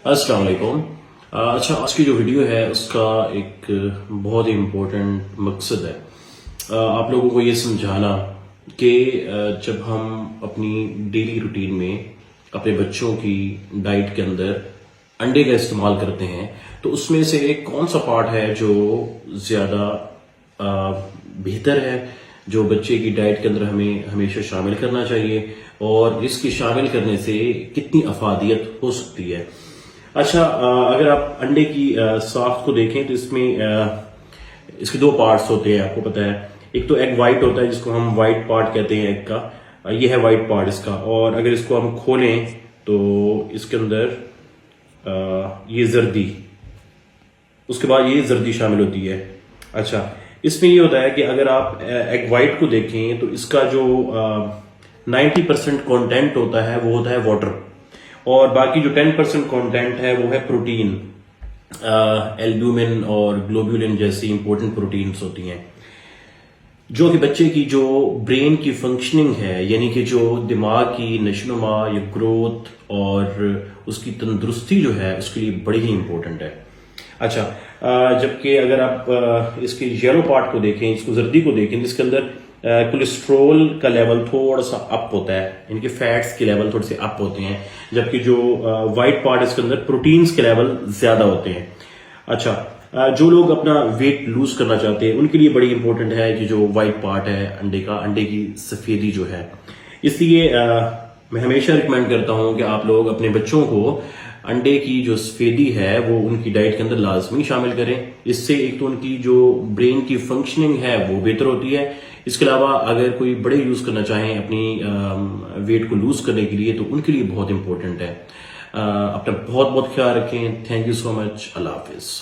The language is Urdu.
السلام علیکم۔ اچھا، آج کی جو ویڈیو ہے اس کا ایک بہت ہی امپورٹنٹ مقصد ہے آپ لوگوں کو یہ سمجھانا کہ جب ہم اپنی ڈیلی روٹین میں اپنے بچوں کی ڈائٹ کے اندر انڈے کا استعمال کرتے ہیں تو اس میں سے ایک کون سا پارٹ ہے جو زیادہ بہتر ہے، جو بچے کی ڈائٹ کے اندر ہمیں ہمیشہ شامل کرنا چاہیے، اور اس کی شامل کرنے سے کتنی افادیت ہو سکتی ہے۔ اچھا، اگر آپ انڈے کی ساخت کو دیکھیں تو اس میں اس کے دو پارٹس ہوتے ہیں، آپ کو پتہ ہے۔ ایک تو ایگ وائٹ ہوتا ہے جس کو ہم وائٹ پارٹ کہتے ہیں ایگ کا، یہ ہے وائٹ پارٹ اس کا، اور اگر اس کو ہم کھولیں تو اس کے اندر یہ زردی، اس کے بعد یہ زردی شامل ہوتی ہے۔ اچھا، اس میں یہ ہوتا ہے کہ اگر آپ ایگ وائٹ کو دیکھیں تو اس کا جو 90% کانٹینٹ ہوتا ہے وہ ہوتا ہے واٹر، اور باقی جو 10% کانٹینٹ ہے وہ ہے پروٹین، البومن اور گلوبولن جیسی امپورٹنٹ پروٹینز ہوتی ہیں، جو کہ بچے کی جو برین کی فنکشننگ ہے، یعنی کہ جو دماغ کی نشو و نما یا گروتھ اور اس کی تندرستی جو ہے اس کے لیے بڑی ہی امپورٹنٹ ہے۔ اچھا، جبکہ اگر آپ اس کے یلو پارٹ کو دیکھیں، اس کو زردی کو دیکھیں، اس کے اندر کولیسٹرول کا لیول تھوڑا سا اپ ہوتا ہے، ان کے فیٹس کے لیول تھوڑے سے اپ ہوتے ہیں، جبکہ جو وائٹ پارٹ اس کے اندر پروٹینز کے لیول زیادہ ہوتے ہیں۔ اچھا، جو لوگ اپنا ویٹ لوز کرنا چاہتے ہیں ان کے لیے بڑی امپورٹنٹ ہے کہ جو وائٹ پارٹ ہے انڈے کا، انڈے کی سفیدی جو ہے۔ اس لیے میں ہمیشہ ریکمینڈ کرتا ہوں کہ آپ لوگ اپنے بچوں کو انڈے کی جو سفیدی ہے وہ ان کی ڈائٹ کے اندر لازمی شامل کریں۔ اس سے ایک تو ان کی جو برین کی فنکشننگ ہے وہ بہتر ہوتی ہے، اس کے علاوہ اگر کوئی بڑے یوز کرنا چاہیں اپنی ویٹ کو لوز کرنے کے لیے تو ان کے لیے بہت امپورٹنٹ ہے۔ اپنا بہت بہت خیال رکھیں۔ تھینک یو سو مچ۔ اللہ حافظ۔